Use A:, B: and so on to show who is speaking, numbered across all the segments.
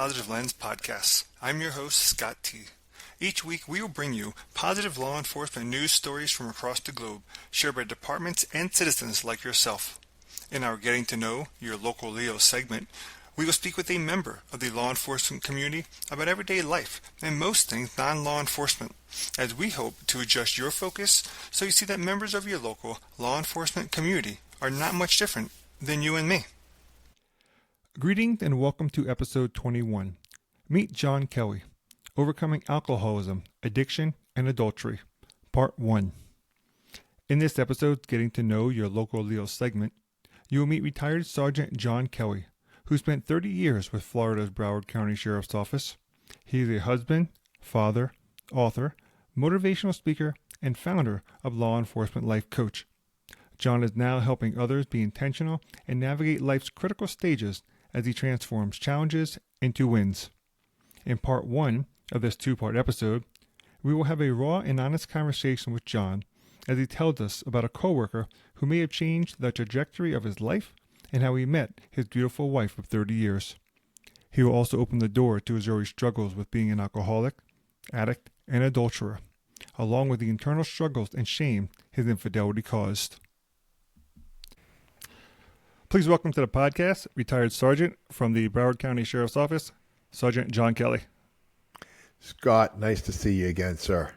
A: Positive Lens Podcast. I'm your host, Scott T. Each week, we will bring you positive law enforcement news stories from across the globe, shared by departments and citizens like yourself. In our Getting to Know Your Local Leo segment, we will speak with a member of the law enforcement community about everyday life and most things non-law enforcement, as we hope to adjust your focus so you see that members of your local law enforcement community are not much different than you and me. Greetings and welcome to episode 21. Meet John Kelly, Overcoming Alcoholism, Addiction, and Adultery, Part 1. In this episode, Getting to Know Your Local Leo segment, you will meet retired Sergeant John Kelly, who spent 30 years with Florida's Broward County Sheriff's Office. He is a husband, father, author, motivational speaker, and founder of Law Enforcement Life Coach. John is now helping others be intentional and navigate life's critical stages as he transforms challenges into wins. In part 1 of this two-part episode, we will have a raw and honest conversation with John as he tells us about a coworker who may have changed the trajectory of his life and how he met his beautiful wife of 30 years. He will also open the door to his early struggles with being an alcoholic, addict, and adulterer, along with the internal struggles and shame his infidelity caused. Please welcome to the podcast, retired Sergeant from the Broward County Sheriff's Office, Sergeant John Kelly.
B: Scott, nice to see you again, sir.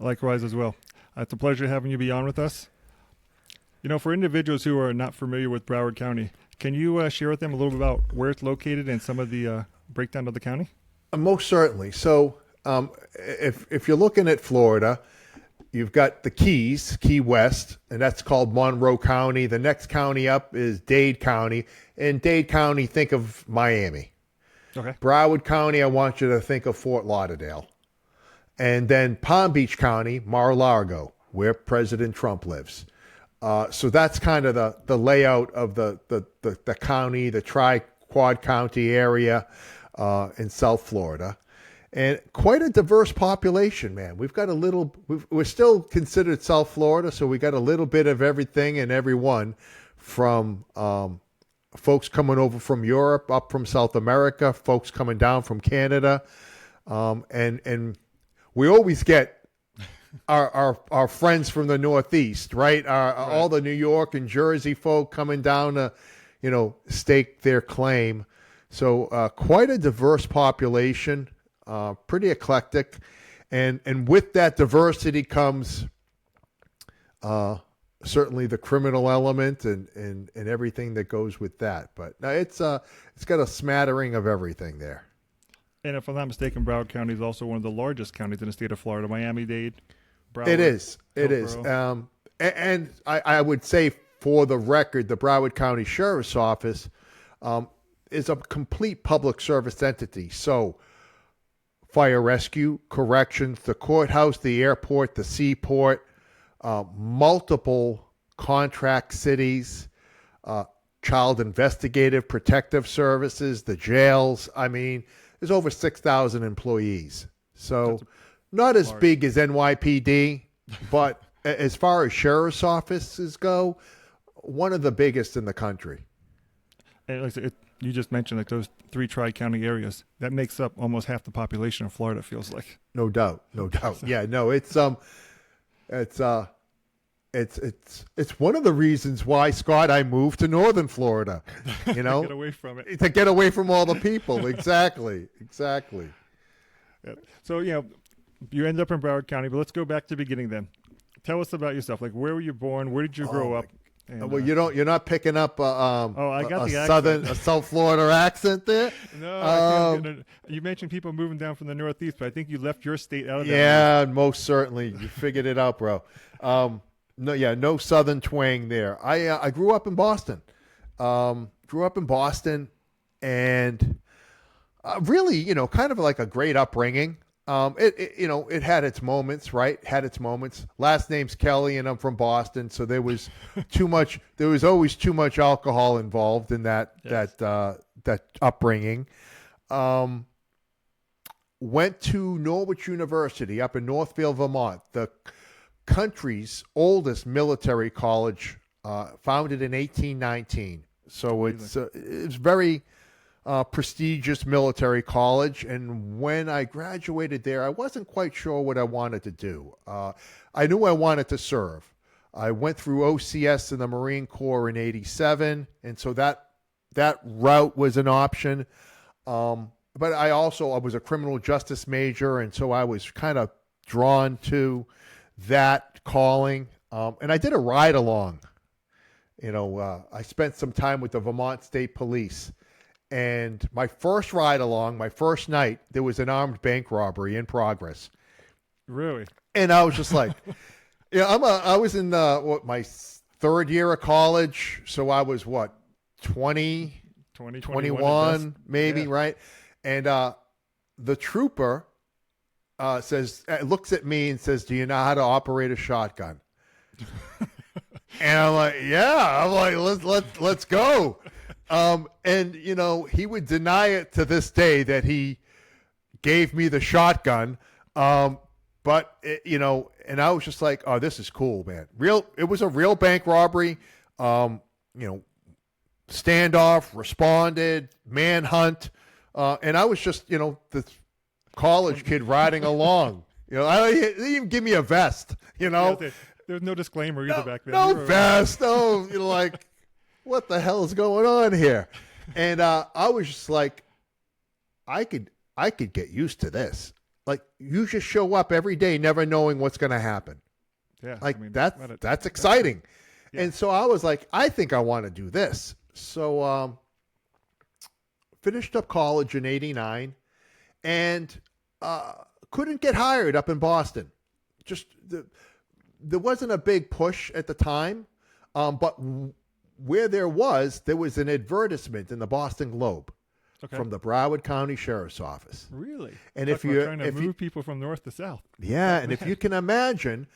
A: Likewise as well. It's a pleasure having you be on with us. You know, for individuals who are not familiar with Broward County, can you share with them a little bit about where it's located and some of the breakdown of the county?
B: Most certainly. So if you're looking at Florida, you've got the Keys, Key West, and that's called Monroe County. The next county up is Dade County. In Dade County, think of Miami.
A: Okay.
B: Broward County, I want you to think of Fort Lauderdale. And then Palm Beach County, Mar-a-Lago, where President Trump lives. So that's kind of the layout of the county, the tri-quad county area in South Florida. And quite a diverse population, man. We're still considered South Florida, so we got a little bit of everything and everyone, from folks coming over from Europe, up from South America, folks coming down from Canada. And we always get our friends from the Northeast, right? All the New York and Jersey folk coming down to, stake their claim. So quite a diverse population. Pretty eclectic, and with that diversity comes certainly the criminal element and everything that goes with that. But it's got a smattering of everything there.
A: And if I'm not mistaken, Broward County is also one of the largest counties in the state of Florida. Miami-Dade, Broward.
B: It is. And I would say, for the record, the Broward County Sheriff's Office is a complete public service entity. So fire rescue, corrections, the courthouse, the airport, the seaport, multiple contract cities, child investigative protective services, the jails. I mean, there's over 6,000 employees. So not as big as NYPD, but as far as sheriff's offices go, one of the biggest in the country.
A: And like I said, you just mentioned like those 3 tri-county areas. That makes up almost half the population of Florida, it feels like.
B: No doubt. Yeah, no, it's one of the reasons why, Scott, I moved to Northern Florida,
A: To get away from it.
B: To get away from all the people. Exactly.
A: Yeah. So, you end up in Broward County, but let's go back to the beginning then. Tell us about yourself. Like, where were you born? Where did you grow up? And,
B: well, you're not picking up
A: I got the
B: a South Florida accent there.
A: No, you mentioned people moving down from the Northeast, but I think you left your state out of that.
B: Yeah, most certainly. You figured it out, bro. No Southern twang there. I grew up in Boston. And really, kind of like a great upbringing. It had its moments, right? Last name's Kelly, and I'm from Boston, so there was always too much alcohol involved in that upbringing. Went to Norwich University up in Northfield, Vermont, the country's oldest military college, founded in 1819. So it's very prestigious military college. And when I graduated there, I wasn't quite sure what I wanted to do. I knew I wanted to serve. I went through OCS in the Marine Corps in '87, and so that route was an option. But I was a criminal justice major, and so I was kind of drawn to that calling. And I did a ride along. I spent some time with the Vermont State Police. And my first ride along, my first night, there was an armed bank robbery in progress.
C: Really?
B: And I was just like, I was in my third year of college. So I was 20, 21 maybe, yeah. Right? And the trooper looks at me and says, "Do you know how to operate a shotgun?" And I'm like, "Yeah." I'm like, let's go. And he would deny it to this day that he gave me the shotgun. But and I was just like, "Oh, this is cool, man." It was a real bank robbery. Standoff, responded, manhunt. And I was just, the college kid riding along. I didn't even give me a vest,
C: Yeah, there's no disclaimer either back then.
B: No vest. No, like, what the hell is going on here? And I was just like, I could get used to this. Like, you just show up every day never knowing what's going to happen.
C: Yeah.
B: Like, that's exciting. Yeah. And so I was like, I think I want to do this. So finished up college in '89 and couldn't get hired up in Boston. Just there wasn't a big push at the time, but where there was an advertisement in the Boston Globe from the Broward County Sheriff's Office.
C: Really?
B: And
C: if you're trying to move people from north to south.
B: Yeah, and if you can imagine,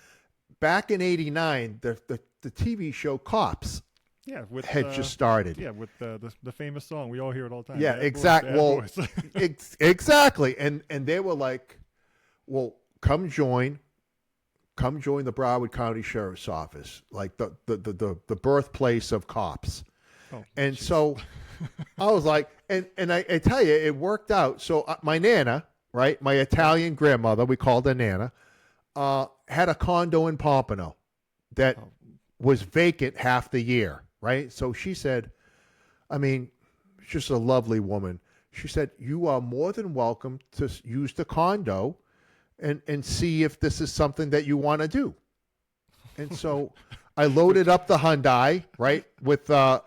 B: back in '89, the TV show Cops.
C: Yeah,
B: had just started.
C: Yeah, with the famous song. We all hear it all the time.
B: Yeah, exactly. Well, exactly. And they were like, "Well, come join the Broward County Sheriff's Office, like the birthplace of cops." Oh, and geez. So I was like, and I tell you, it worked out. So my Nana, right, my Italian grandmother, we called her Nana, had a condo in Pompano that was vacant half the year. Right. So she said, she's just a lovely woman. She said, "You are more than welcome to use the condo and see if this is something that you want to do." And so I loaded up the Hyundai, right, with, a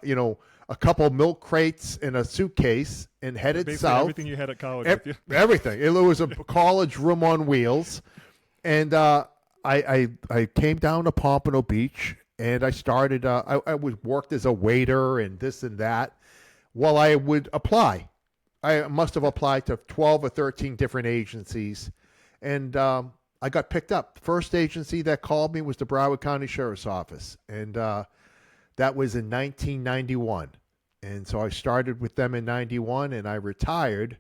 B: couple milk crates and a suitcase and headed
C: basically
B: south.
C: Everything you had at college with you.
B: Everything. It was a college room on wheels. And I came down to Pompano Beach. And I started, I worked as a waiter and this and that while I would apply. I must have applied to 12 or 13 different agencies. And I got picked up. First agency that called me was the Broward County Sheriff's Office. And that was in 1991. And so I started with them in 91 and I retired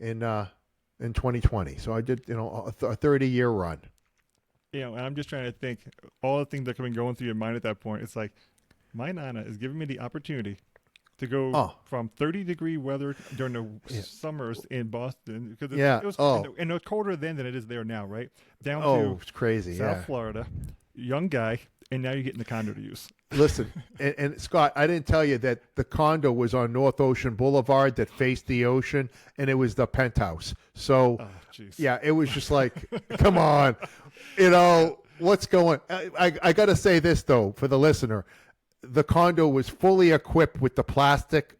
B: in 2020. So I did, a 30-year run.
C: And I'm just trying to think, all the things that have been going through your mind at that point. It's like, my Nana is giving me the opportunity to go from 30-degree weather during the summers in Boston. Because it was and it's colder then than it is there now, right? Down to
B: it's crazy,
C: South Florida, young guy, and now you're getting the condo to use.
B: Listen, and Scott, I didn't tell you that the condo was on North Ocean Boulevard that faced the ocean, and it was the penthouse. So, it was just like, come on. What's going I got to say this, though, for the listener. The condo was fully equipped with the plastic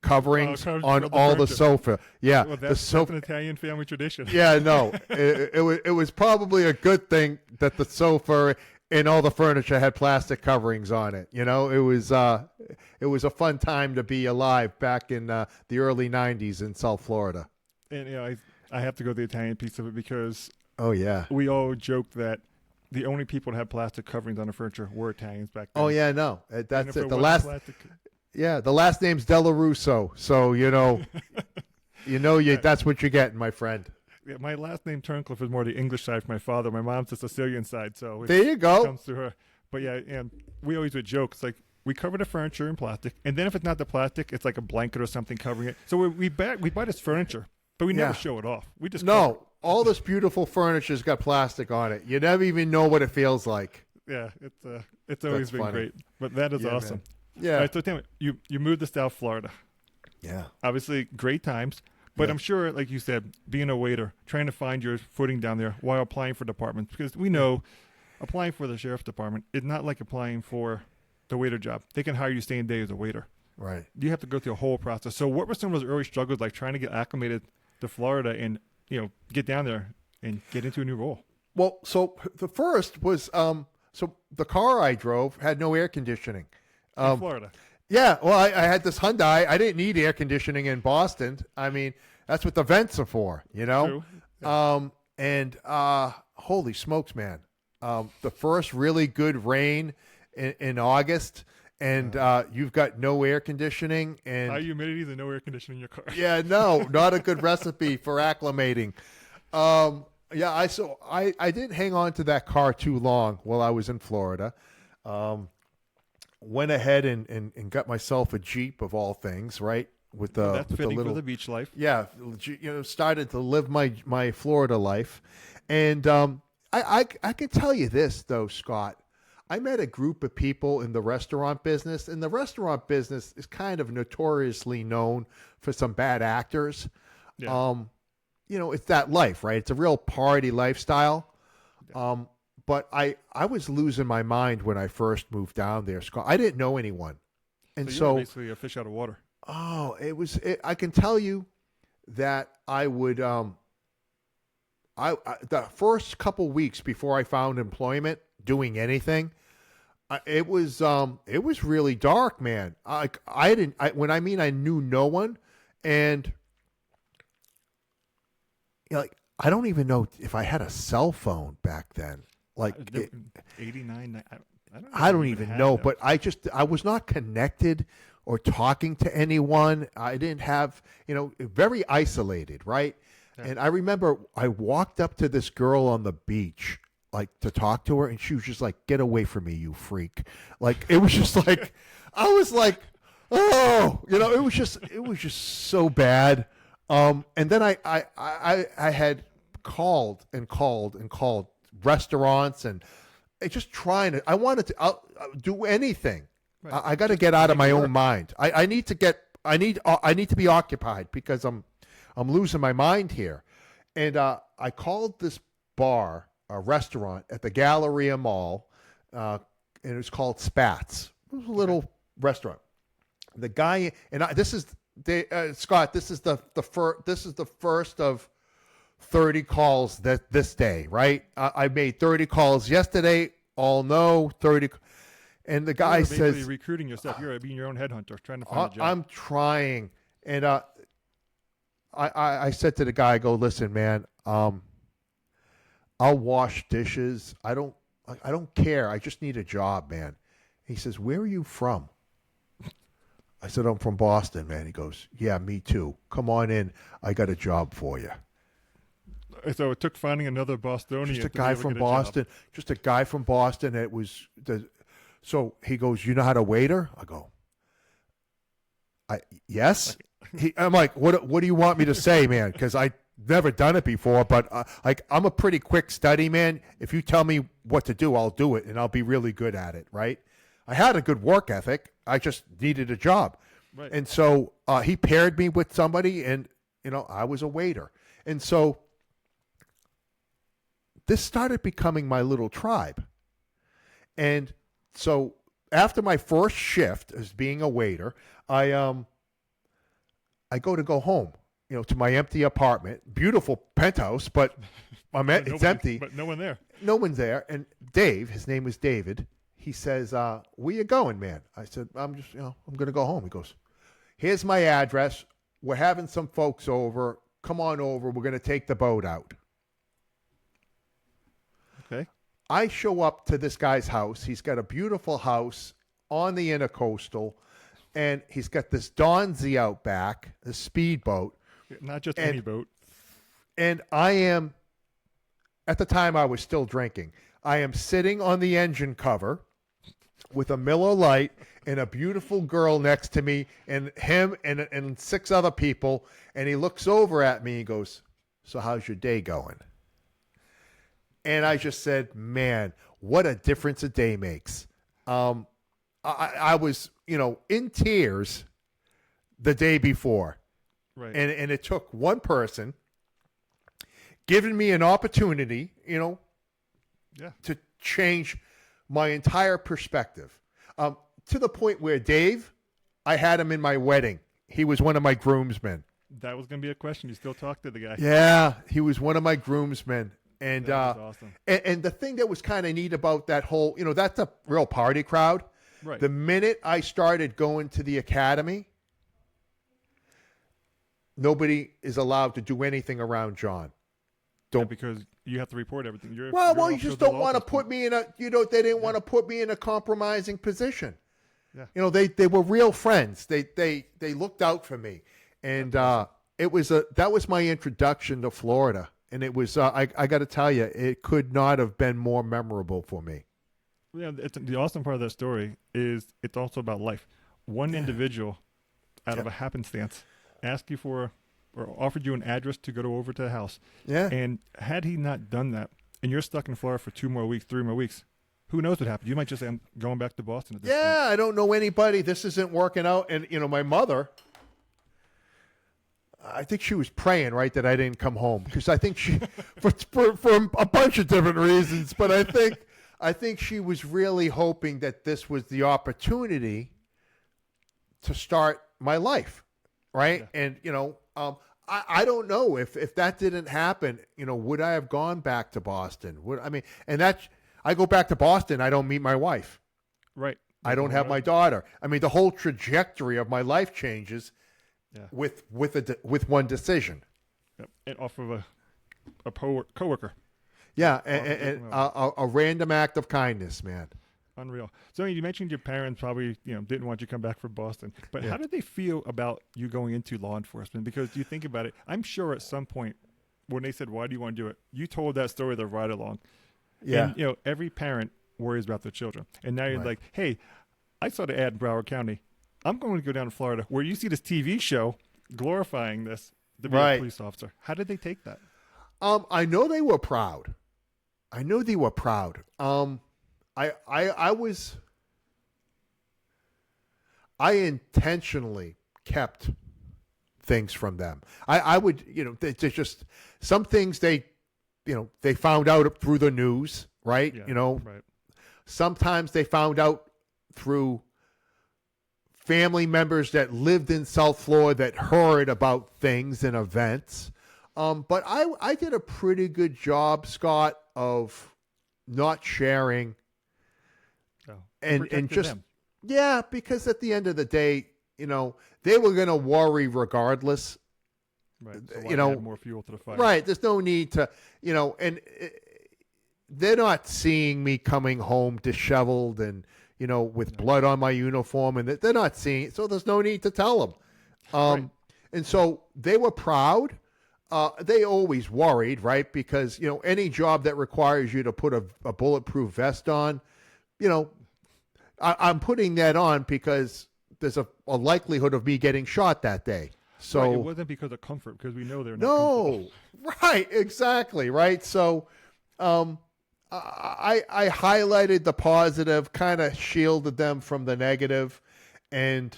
B: coverings on all the sofa. Yeah.
C: Well, that's an Italian family tradition.
B: Yeah, no. It was probably a good thing that the sofa and all the furniture had plastic coverings on it. It was a fun time to be alive back in the early 90s in South Florida.
C: And, I have to go to the Italian piece of it because we all joked that the only people that had plastic coverings on the furniture were Italians back then.
B: Oh, yeah, no. That's it. The last name's Della Russo. So, that's what you're getting, my friend.
C: Yeah, my last name Turncliffe is more the English side for my father. My mom's the Sicilian side. So
B: there you go.
C: It comes through her. But, and we always would joke. It's like, we cover the furniture in plastic, and then if it's not the plastic, it's like a blanket or something covering it. So we buy this furniture, but we never show it off. We just cover it.
B: All this beautiful furniture's got plastic on it. You never even know what it feels like.
C: Yeah, it's always been great. But that is awesome.
B: Man. Yeah.
C: All right, so tell me, you moved to South Florida.
B: Yeah.
C: Obviously, great times. But I'm sure, like you said, being a waiter, trying to find your footing down there while applying for departments, because we know applying for the sheriff's department is not like applying for the waiter job. They can hire you same day as a waiter.
B: Right.
C: You have to go through a whole process. So what were some of those early struggles like trying to get acclimated to Florida and, get down there and get into a new role?
B: Well, so the first was, so the car I drove had no air conditioning.
C: In Florida.
B: Yeah, well, I had this Hyundai. I didn't need air conditioning in Boston. I mean, that's what the vents are for,
C: True.
B: Yeah. Holy smokes, man. The first really good rain in August, and you've got no air conditioning. And
C: high humidity and no air conditioning in your car.
B: Yeah, no, not a good recipe for acclimating. I didn't hang on to that car too long while I was in Florida. Went ahead and got myself a Jeep of all things, right? With the
C: that's
B: with
C: fitting
B: the little
C: for the beach life.
B: Yeah, started to live my Florida life, and I can tell you this though, Scott. I met a group of people in the restaurant business, and the restaurant business is kind of notoriously known for some bad actors.
C: Yeah.
B: It's that life, right? It's a real party lifestyle.
C: Yeah.
B: But I was losing my mind when I first moved down there, Scott. I didn't know anyone. And
C: so you were basically a fish out of water.
B: Oh, I can tell you that I would, the first couple weeks before I found employment doing anything, it was really dark, man. I knew no one, and I don't even know if I had a cell phone back then.
C: 89.
B: I don't even know, but I was not connected or talking to anyone. I didn't have, very isolated, right? Yeah. And I remember I walked up to this girl on the beach, to talk to her, and she was just like, "Get away from me, you freak!" It was just like, I was like, oh, it was just so bad. And then I had called restaurants and just I wanted to do anything. Right. I got to get out of my own mind. I need to be occupied because I'm losing my mind here. And I called this bar, a restaurant at the Galleria Mall, and it was called Spats. It was a little restaurant. The guy and Scott, this is the first of 30 calls this day, right? I made 30 calls yesterday, all no, 30. And the guy says,
C: recruiting yourself. You're being your own headhunter, trying to find a job.
B: I'm trying. And I said to the guy, I go, listen, man, I'll wash dishes. I don't care. I just need a job, man. He says, where are you from? I said, I'm from Boston, man. He goes, yeah, me too. Come on in. I got a job for you.
C: So it took finding another Bostonian.
B: Just a guy from Boston. Just a guy from Boston. It was so he goes, you know how to waiter? I go, yes. I'm like, what do you want me to say, man? Because I never done it before, but I'm a pretty quick study, man. If you tell me what to do, I'll do it, and I'll be really good at it, right? I had a good work ethic. I just needed a job. Right. And so he paired me with somebody, and, I was a waiter. And so this started becoming my little tribe. And so after my first shift as being a waiter, I go home, to my empty apartment, beautiful penthouse, but it's empty.
C: But no one there.
B: No one's there. And Dave, his name was David, he says, where you going, man? I said, I'm just, I'm going to go home. He goes, here's my address. We're having some folks over. Come on over. We're going to take the boat out.
C: Okay.
B: I show up to this guy's house. He's got a beautiful house on the intercoastal, and he's got this Donzi out back, the speedboat.
C: Not just any boat.
B: And I am, at the time I was still drinking, I am sitting on the engine cover. with a Miller Lite and a beautiful girl next to me and him and 6 other people. And he looks over at me and goes, "So how's your day going?" And I just said, man, what a difference a day makes. I was, in tears the day before.
C: Right.
B: And it took one person giving me an opportunity, to change my entire perspective. To the point where Dave, I had him in my wedding. He was one of my groomsmen.
C: That was going to be a question. You still talk to the guy.
B: Yeah, he was one of my groomsmen. And
C: that was awesome.
B: And the thing that was kind of neat about that whole, that's a real party crowd.
C: Right.
B: The minute I started going to the academy, nobody is allowed to do anything around John.
C: Because you have to report everything. You're
B: you just don't want to put me in they didn't want to put me in a compromising position.
C: Yeah.
B: They were real friends. They looked out for me. And that was my introduction to Florida. And it was, I got to tell you, it could not have been more memorable for me.
C: Yeah, the awesome part of that story is it's also about life. One individual, out of a happenstance, asked you for or offered you an address to go over to the house.
B: Yeah.
C: And had he not done that, and you're stuck in Florida for 2 more weeks, 3 more weeks, who knows what happened? You might just say, I'm going back to Boston at this point.
B: I don't know anybody. This isn't working out. And, my mother, I think she was praying, right, that I didn't come home. Because I think she, for a bunch of different reasons, but I think she was really hoping that this was the opportunity to start my life, right?
C: Yeah.
B: And, I don't know if that didn't happen, would I have gone back to Boston? I go back to Boston, I don't meet my wife.
C: Right.
B: I don't have my daughter. I mean, the whole trajectory of my life changes with one decision.
C: Yep. And off of a coworker.
B: Yeah, and a random act of kindness, man.
C: Unreal. So you mentioned your parents probably didn't want you to come back from Boston, but how did they feel about you going into law enforcement? Because you think about it, I'm sure at some point when they said, "Why do you want to do it?" you told that story the right along.
B: Yeah.
C: And every parent worries about their children, and now you're like, "Hey, I saw the ad in Broward County. I'm going to go down to Florida where you see this TV show glorifying this to be a police officer." How did they take that?
B: I know they were proud. I intentionally kept things from them. I would, they just, some things they found out through the news, right?
C: Yeah, right.
B: Sometimes they found out through family members that lived in South Florida that heard about things and events. But I did a pretty good job, Scott, of not sharing. And just them. Because at the end of the day, they were going to worry regardless.
C: Right. So add more fuel to the fire.
B: Right. There's no need to, and they're not seeing me coming home disheveled and with blood on my uniform, and they're not seeing it. So there's no need to tell them.
C: Right.
B: And so they were proud. They always worried, right? Because any job that requires you to put a bulletproof vest on, I'm putting that on because there's a likelihood of me getting shot that day. So
C: right, it wasn't because of comfort, because we know they're not comfortable.
B: Right, exactly, right. So I highlighted the positive, kind of shielded them from the negative, and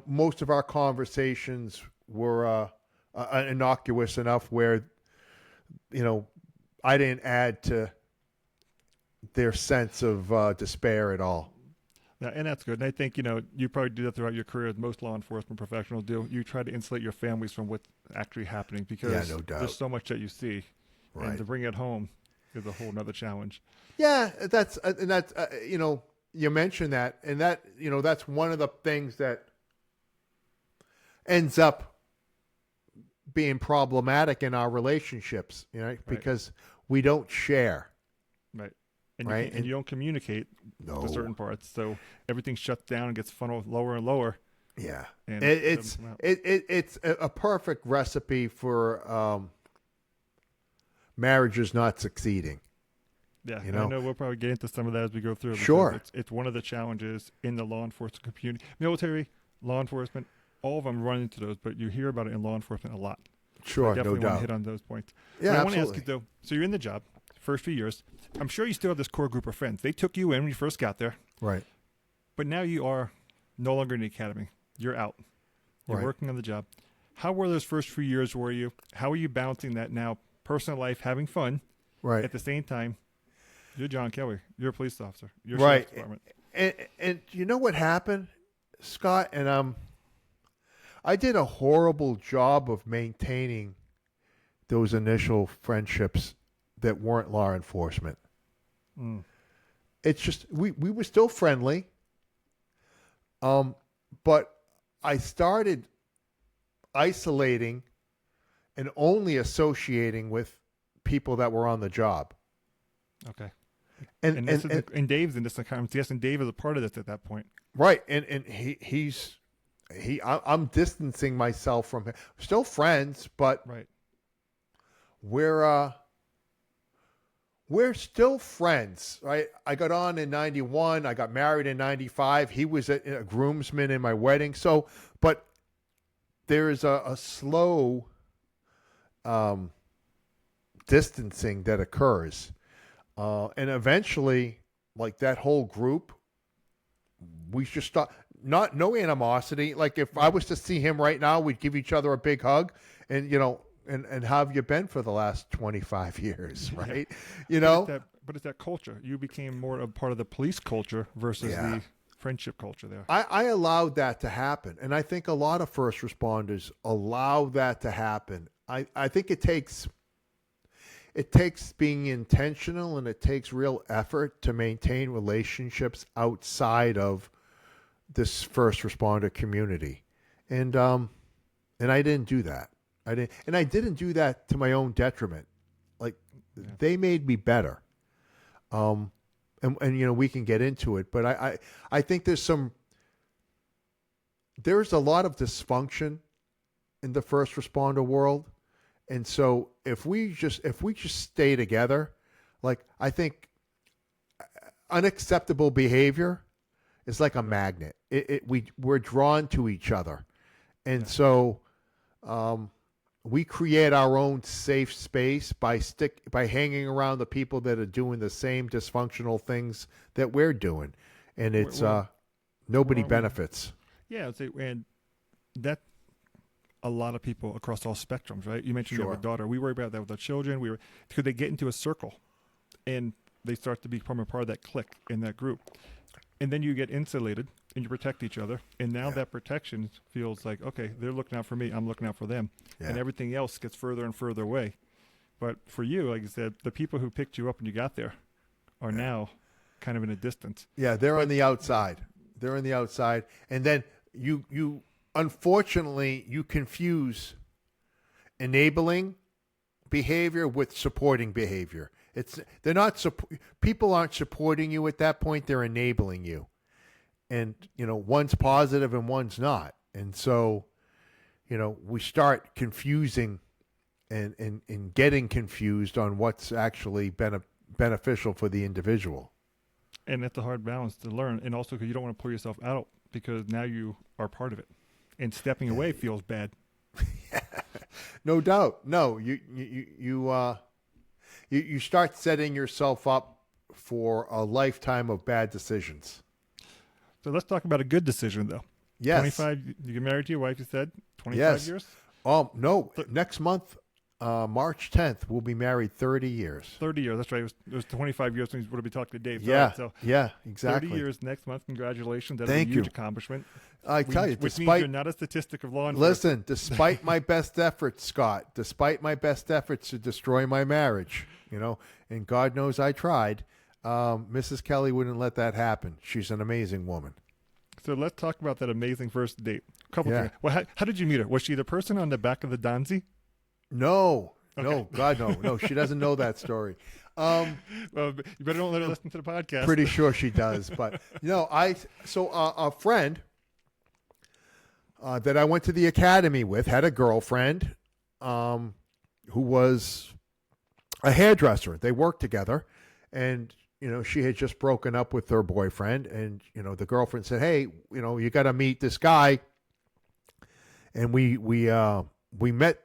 B: most of our conversations were innocuous enough where I didn't add to their sense of despair at all.
C: Yeah, and that's good. And I think, you probably do that throughout your career, as most law enforcement professionals do. You try to insulate your families from what's actually happening, because
B: no doubt.
C: There's so much that you see.
B: Right.
C: And to bring it home is a whole nother challenge.
B: Yeah, that's you mentioned that, and that's one of the things that ends up being problematic in our relationships, because we don't share.
C: Right. And
B: right.
C: You don't communicate to certain parts. So everything shuts down and gets funneled lower and lower.
B: Yeah.
C: And
B: it's a perfect recipe for marriages not succeeding.
C: Yeah,
B: You
C: I
B: know?
C: know we'll probably get into some of that as we go through.
B: Sure.
C: It's one of the challenges in the law enforcement community. Military, law enforcement, all of them run into those, but you hear about it in law enforcement a lot.
B: Sure,
C: I definitely
B: no
C: want to
B: doubt.
C: hit on those points.
B: Yeah,
C: but I
B: absolutely.
C: want to ask you, though, so you're in the job, first few years. I'm sure you still have this core group of friends. They took you in when you first got there.
B: Right.
C: But now you are no longer in the academy. You're out. You're
B: Right.
C: working on the job. How were those first few years for you? How are you balancing that now, personal life, having fun,
B: Right.
C: at the same time? You're John Kelly. You're a police officer. You're
B: Right.
C: sheriff's department.
B: And you know what happened, Scott? And I did a horrible job of maintaining those initial friendships that weren't law enforcement.
C: Mm.
B: It's just we were still friendly. But I started isolating and only associating with people that were on the job.
C: Okay.
B: And
C: And Dave's in this account. Yes, and Dave is a part of this at that point.
B: right. And I'm distancing myself from him. Still friends, but
C: Right.
B: we're still friends, right? I got on in 91. I got married in 95. He was a groomsman in my wedding. So, but there's a slow distancing that occurs. And eventually, like that whole group, we just start, no animosity. Like if I was to see him right now, we'd give each other a big hug and, and how have you been for the last 25 years, right?
C: But it's that culture. You became more a part of the police culture versus the friendship culture there.
B: I allowed that to happen. And I think a lot of first responders allow that to happen. I think it takes being intentional and it takes real effort to maintain relationships outside of this first responder community. And I didn't do that. I didn't do that to my own detriment. Like they made me better. And we can get into it, but I think there's a lot of dysfunction in the first responder world. And so if we just stay together, like I think unacceptable behavior is like a magnet. We're drawn to each other. And so we create our own safe space by hanging around the people that are doing the same dysfunctional things that we're doing. And it's nobody benefits.
C: Yeah, I'd say, and that a lot of people across all spectrums, right? You mentioned you have a daughter. We worry about that with our children. Could they get into a circle and they start to become a part of that clique in that group. And then you get insulated and you protect each other. And now that protection feels like, okay, they're looking out for me. I'm looking out for them. Yeah. And everything else gets further and further away. But for you, like you said, the people who picked you up when you got there are now kind of in a distance.
B: Yeah, they're on the outside. They're on the outside. And then you unfortunately, you confuse enabling behavior with supporting behavior. People aren't supporting you at that point. They're enabling you. And, one's positive and one's not. And so, we start confusing and getting confused on what's actually beneficial for the individual.
C: And that's a hard balance to learn. And also because you don't want to pull yourself out because now you are part of it. And stepping away feels bad.
B: No doubt. No, you start setting yourself up for a lifetime of bad decisions.
C: So let's talk about a good decision, though.
B: Yes.
C: 25. You get married to your wife, you said? 25 years?
B: No. Next month, March 10th, we'll be married 30 years.
C: 30 years. That's right. It was 25 years since we would be talking to Dave.
B: Yeah.
C: Right, so
B: yeah, exactly.
C: 30 years next month. Congratulations. That's
B: Thank
C: a huge
B: you.
C: accomplishment.
B: I tell you,
C: which means you're not a statistic of law enforcement.
B: Listen, despite my best efforts, Scott, despite my best efforts to destroy my marriage, and God knows I tried, Mrs. Kelly wouldn't let that happen. She's an amazing woman.
C: So let's talk about that amazing first date. A couple things. Well, how did you meet her? Was she the person on the back of the Donzi?
B: No. Okay. No, God, no. No, she doesn't know that story.
C: Well, you better don't let her listen to the podcast.
B: Pretty sure she does. But, a friend that I went to the academy with had a girlfriend who was a hairdresser. They worked together. and she had just broken up with her boyfriend, and the girlfriend said, "Hey, you got to meet this guy." And we met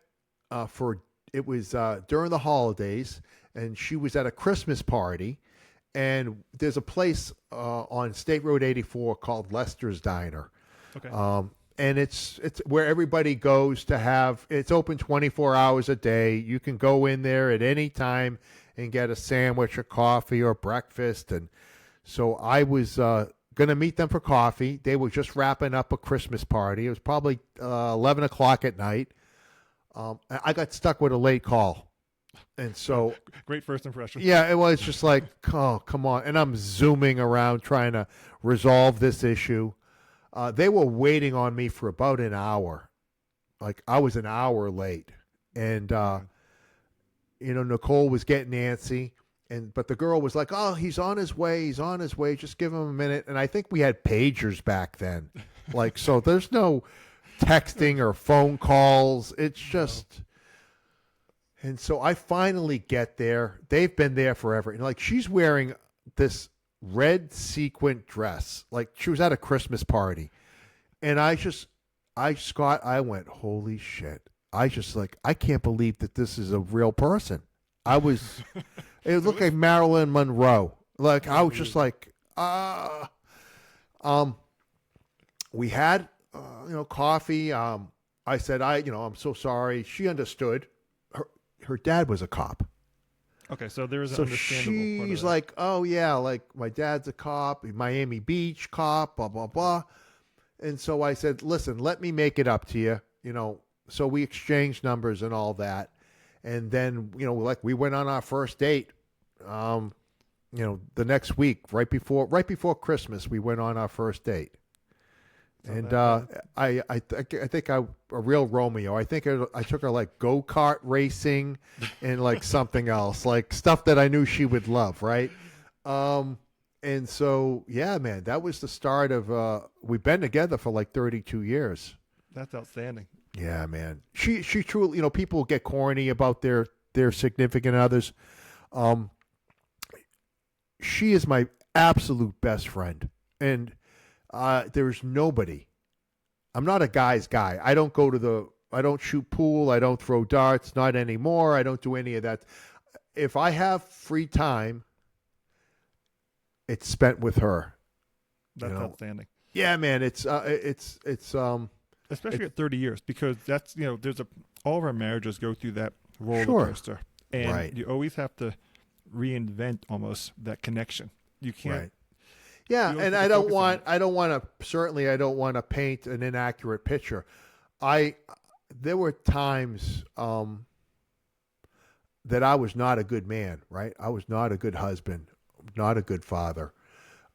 B: for it was during the holidays, and she was at a Christmas party, and there's a place on State Road 84 called Lester's Diner.
C: Okay.
B: And it's where everybody goes to have. It's open 24 hours a day. You can go in there at any time and get a sandwich or coffee or breakfast. And so I was going to meet them for coffee. They were just wrapping up a Christmas party. It was probably 11 o'clock at night. I got stuck with a late call. And so,
C: great first impression.
B: Yeah, it was just like, oh, come on. And I'm zooming around trying to resolve this issue. They were waiting on me for about an hour. Like, I was an hour late. And, Nicole was getting antsy. But the girl was like, oh, he's on his way. He's on his way. Just give him a minute. And I think we had pagers back then. Like, so there's no texting or phone calls. It's just... And so I finally get there. They've been there forever. And like, she's wearing this red sequin dress. Like, she was at a Christmas party. And I went, holy shit. I can't believe that this is a real person. It looked like Marilyn Monroe. Like, I was just like, we had, coffee. I said, I'm so sorry. She understood. Her dad was a cop.
C: Okay, so there is an
B: so
C: understandable part of
B: she's
C: that.
B: like, oh yeah, like my dad's a cop, Miami Beach cop, blah blah blah. And so I said, listen, let me make it up to you. So we exchanged numbers and all that, and then we went on our first date. The next week, right before Christmas, we went on our first date. And I think a real Romeo. I think I took her like go-kart racing and like something else, like stuff that I knew she would love, right? And so yeah, man, that was the start of. We've been together for like 32 years.
C: That's outstanding.
B: Yeah, man. She truly, people get corny about their significant others. She is my absolute best friend, and. There's nobody. I'm not a guy's guy. I don't shoot pool. I don't throw darts. Not anymore. I don't do any of that. If I have free time, it's spent with her.
C: That's outstanding.
B: Yeah, man. It's
C: especially at 30 years, because that's, all of our marriages go through that roller coaster. And you always have to reinvent almost that connection. You can't.
B: Right. Yeah, and I don't want to paint an inaccurate picture. There were times that I was not a good man, right? I was not a good husband, not a good father.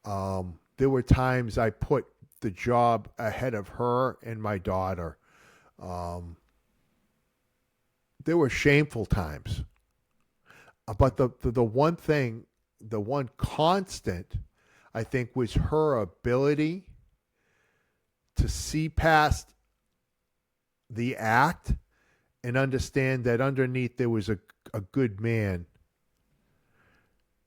B: There were times I put the job ahead of her and my daughter. There were shameful times. But the one thing, the one constant, I think, was her ability to see past the act and understand that underneath there was a good man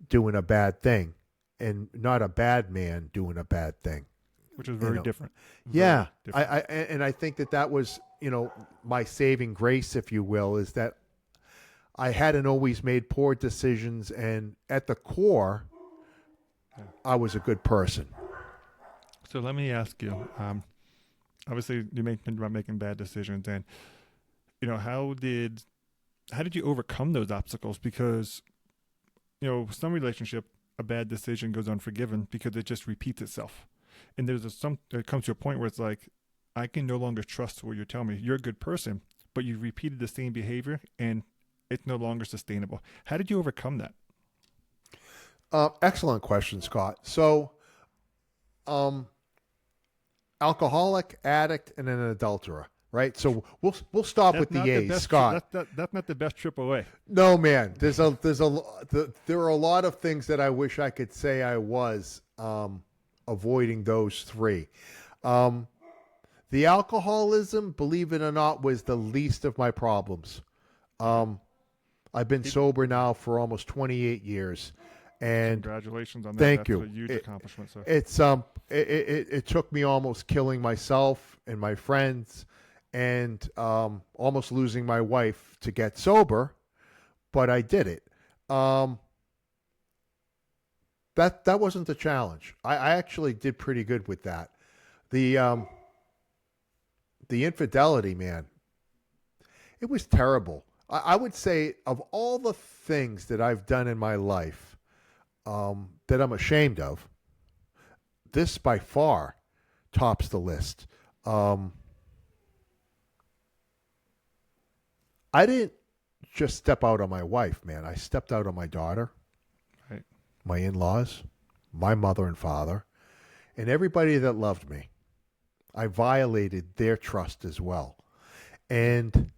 B: doing a bad thing and not a bad man doing a bad thing.
C: Which is very different.
B: Yeah. Different. I think that was, my saving grace, if you will, is that I hadn't always made poor decisions, and at the core, I was a good person.
C: So let me ask you, obviously you mentioned about making bad decisions, and how did you overcome those obstacles? Because some relationship, a bad decision goes unforgiven because it just repeats itself, and it comes to a point where it's like, I can no longer trust what you're telling me. You're a good person, but you repeated the same behavior and it's no longer sustainable. How did you overcome that?
B: Excellent question, Scott. So, alcoholic, addict, and an adulterer, right? So we'll stop with the A's, Scott.
C: That's not the best AAA.
B: No, man. There are a lot of things that I wish I could say I was avoiding those three. The alcoholism, believe it or not, was the least of my problems. I've been sober now for almost 28 years. And
C: congratulations on that.
B: thank
C: That's
B: you.
C: a huge accomplishment. So
B: It took me almost killing myself and my friends, and almost losing my wife to get sober, but I did it. That wasn't the challenge. I actually did pretty good with that. The infidelity, man, it was terrible. I would say of all the things that I've done in my life that I'm ashamed of, this by far tops the list. I didn't just step out on my wife, man. I stepped out on my daughter,
C: right.
B: my in-laws, my mother and father, and everybody that loved me. I violated their trust as well. And,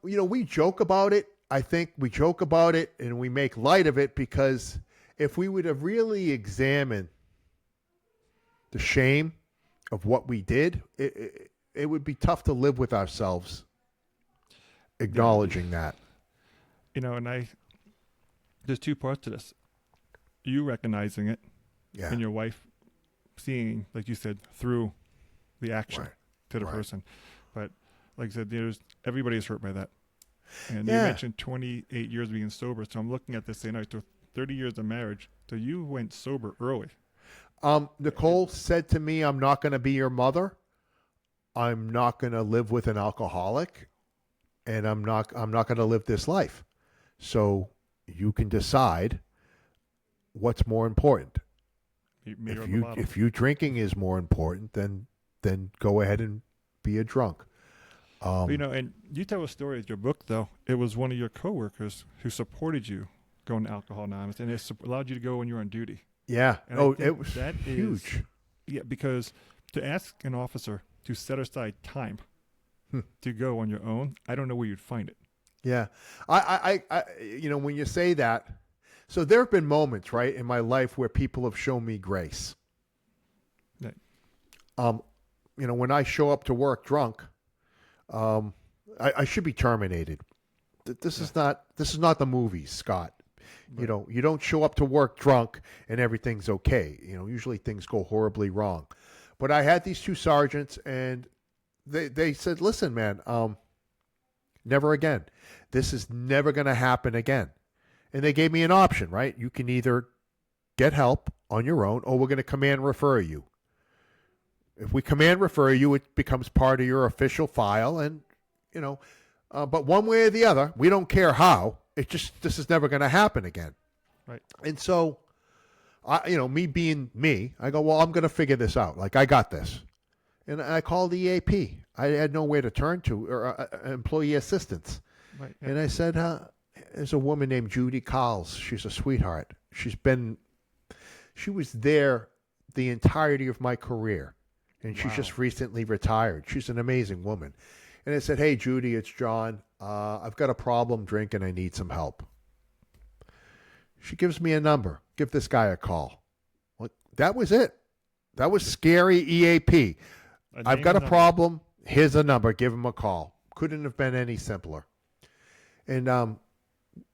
B: we joke about it. I think we joke about it and we make light of it, because if we would have really examined the shame of what we did, it would be tough to live with ourselves acknowledging that.
C: And there's two parts to this. You recognizing it,
B: Yeah.
C: and your wife seeing, like you said, through the action to the person. But like I said, everybody's hurt by that. And you mentioned 28 years being sober. So I'm looking at this saying, after 30 years of marriage, so you went sober early.
B: Nicole said to me, I'm not going to be your mother. I'm not going to live with an alcoholic, and I'm not going to live this life. So you can decide what's more important. If you drinking is more important, then go ahead and be a drunk.
C: And you tell a story in your book, though. It was one of your coworkers who supported you going to Alcohol Anonymous, and it allowed you to go when you were on duty.
B: Yeah.
C: And
B: it was huge.
C: Because to ask an officer to set aside time to go on your own, I don't know where you'd find it.
B: Yeah. I when you say that, so there have been moments, right, in my life where people have shown me grace.
C: Right.
B: When I show up to work drunk, I should be terminated. This is not the movies, Scott. Right. You don't show up to work drunk and everything's okay. Usually things go horribly wrong. But I had these two sergeants, and they said, listen, man, never again. This is never going to happen again. And they gave me an option, right? You can either get help on your own, or we're going to command refer you. If we command refer you, it becomes part of your official file, and, but one way or the other, we don't care how. This is never going to happen again.
C: Right.
B: And so, me being me, I go, well, I'm going to figure this out. Like, I got this. And I called the EAP. I had nowhere to turn to, or employee assistance.
C: Right. Yeah.
B: And I said, there's a woman named Judy Cowles. She's a sweetheart. She was there the entirety of my career. And she's just recently retired. She's an amazing woman. And I said, hey, Judy, it's John. I've got a problem drinking. I need some help. She gives me a number. Give this guy a call. Well, that was it. That was scary EAP. I've got a problem. Here's a number. Give him a call. Couldn't have been any simpler. And,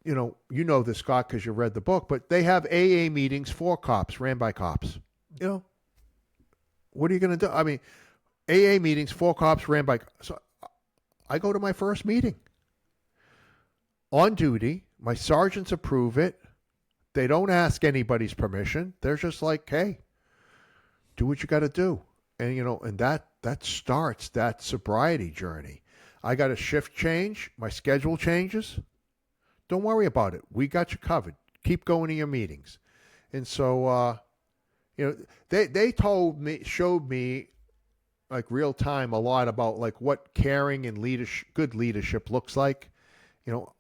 B: you know this, Scott, because you read the book, but they have AA meetings for cops, ran by cops. What are you going to do? I mean, AA meetings for cops, ran by... So I go to my first meeting. On duty. My sergeants approve it. They don't ask anybody's permission. They're just like, hey, do what you got to do. And, and that starts that sobriety journey. I got a shift change. My schedule changes. Don't worry about it. We got you covered. Keep going to your meetings. And so, they showed me like real time a lot about like what caring and good leadership looks like,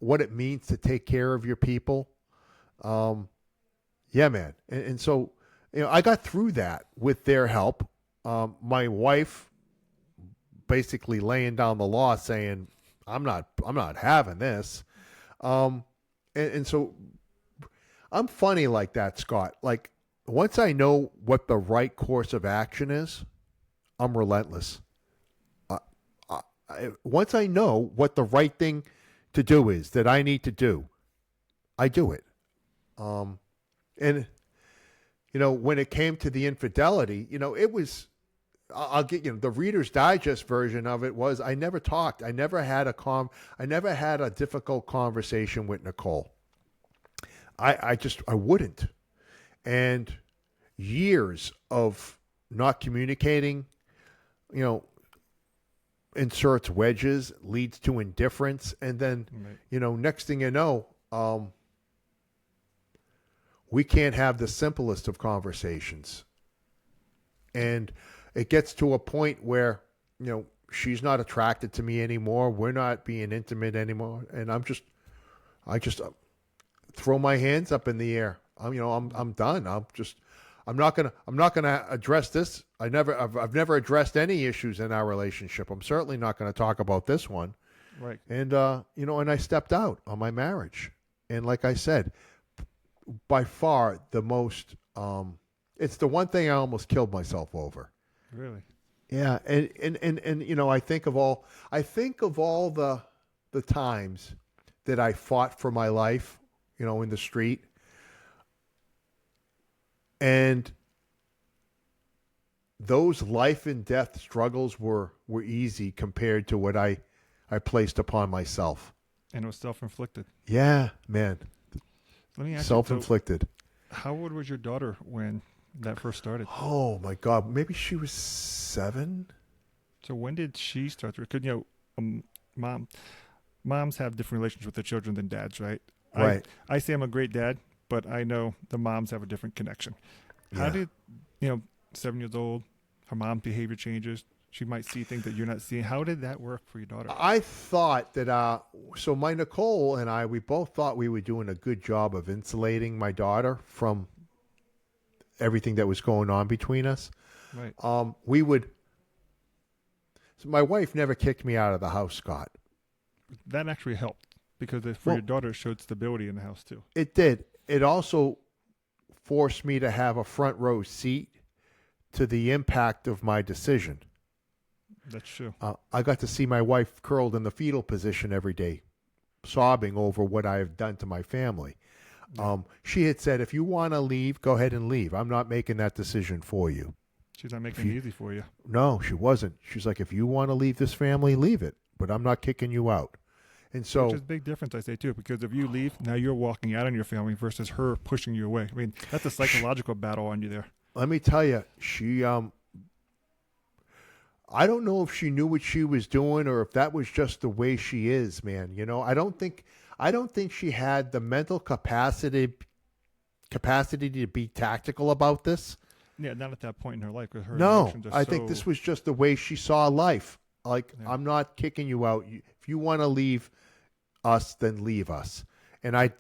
B: what it means to take care of your people. Yeah, man. And so, I got through that with their help. My wife basically laying down the law saying, I'm not having this. And so I'm funny like that, Scott. Like once I know what the right course of action is, I'm relentless. Once I know what the right thing to do is that I need to do, I do it. And, when it came to the infidelity, it was, I'll get, the Reader's Digest version of it was, I never talked. I never had a difficult conversation with Nicole. I wouldn't. And years of not communicating, inserts wedges, leads to indifference. And then,
C: Right.
B: Next thing you know, we can't have the simplest of conversations. And it gets to a point where, she's not attracted to me anymore. We're not being intimate anymore. And I just throw my hands up in the air. I'm done. I'm not gonna address this. I've never addressed any issues in our relationship. I'm certainly not going to talk about this one.
C: Right.
B: And and I stepped out on my marriage. And like I said, by far the most, it's the one thing I almost killed myself over.
C: Really?
B: Yeah, and I think of all the times that I fought for my life, in the street, and those life and death struggles were easy compared to what I placed upon myself.
C: And it was self-inflicted.
B: Yeah, man.
C: Let me ask
B: Self-inflicted.
C: you, how old was your daughter when that first started?
B: Oh my God, maybe she was 7.
C: So when did she start to? Because moms have different relations with their children than dads, right?
B: Right.
C: I say I'm a great dad, but I know the moms have a different connection. How
B: Yeah.
C: did 7 years old, her mom's behavior changes? She might see things that you're not seeing. How did that work for your daughter?
B: I thought that, so my Nicole and I, we both thought we were doing a good job of insulating my daughter from everything that was going on between us.
C: Right.
B: So my wife never kicked me out of the house, Scott.
C: That actually helped because for your daughter, it showed stability in the house too.
B: It did. It also forced me to have a front row seat to the impact of my decision.
C: That's true.
B: I got to see my wife curled in the fetal position every day, sobbing over what I have done to my family. She had said, if you want to leave, go ahead and leave. I'm not making that decision for you.
C: She's not making it easy for you.
B: No, she wasn't. She's like, if you want to leave this family, leave it. But I'm not kicking you out. And so,
C: which is a big difference, I say, too, because if you leave, now you're walking out on your family versus her pushing you away. I mean, that's a psychological battle on you there.
B: let me tell you, she, I don't know if she knew what she was doing or if that was just the way she is, man. I don't think she had the mental capacity to be tactical about this.
C: Yeah, not at that point in her life. Her
B: No,
C: emotions are
B: I think this was just the way she saw life. Like,
C: Yeah.
B: I'm not kicking you out. If you want to leave us, then leave us. And I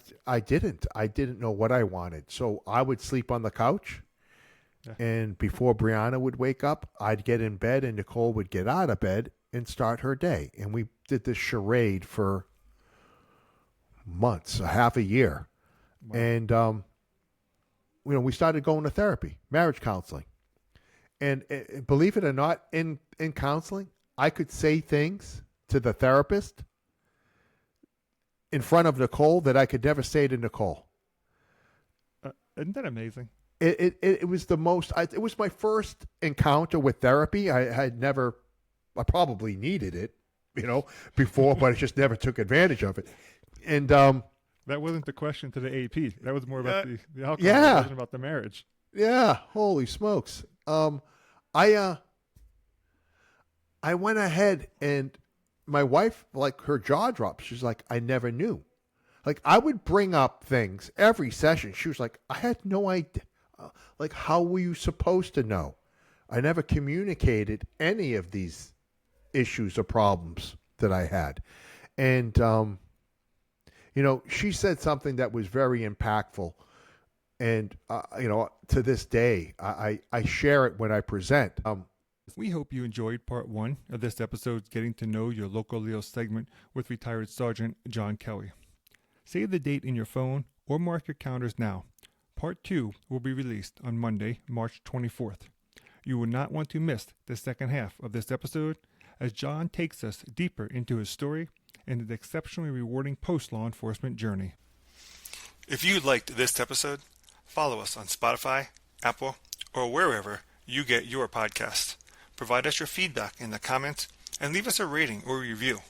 B: didn't. I didn't know what I wanted. So I would sleep on the couch.
C: Yeah.
B: And before Brianna would wake up, I'd get in bed and Nicole would get out of bed and start her day. And we did this charade for months, a half a year.
C: Wow.
B: And, we started going to therapy, marriage counseling. And believe it or not, in counseling, I could say things to the therapist in front of Nicole that I could never say to Nicole.
C: Isn't that amazing?
B: It was the most. It was my first encounter with therapy. I probably needed it, before, but I just never took advantage of it. And
C: That wasn't the question to the AP. That was more about the alcohol.
B: yeah.
C: It wasn't about the marriage.
B: yeah, holy smokes. I went ahead and my wife, like, her jaw dropped. She's like, I never knew. Like, I would bring up things every session. She was like, I had no idea. Like, how were you supposed to know? I never communicated any of these issues or problems that I had. And, she said something that was very impactful. And, to this day, I share it when I present.
C: We hope you enjoyed part 1 of this episode's Getting to Know Your Local Leo segment with retired Sergeant John Kelly. Save the date in your phone or mark your calendars now. Part 2 will be released on Monday, March 24th. You will not want to miss the second half of this episode as John takes us deeper into his story and his exceptionally rewarding post-law enforcement journey.
A: If you liked this episode, Follow us on Spotify, Apple, or wherever you get your podcast. Provide us your feedback in the comments and leave us a rating or review.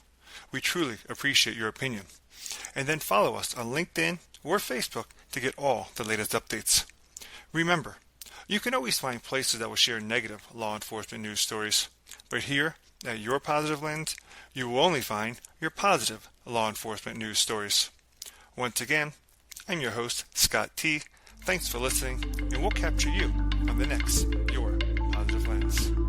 A: We truly appreciate your opinion. And then follow us on LinkedIn or Facebook to get all the latest updates. Remember, you can always find places that will share negative law enforcement news stories. But here, at Your Positive Lens, you will only find your positive law enforcement news stories. Once again, I'm your host, Scott T. Thanks for listening, and we'll capture you on the next Your Positive Lens.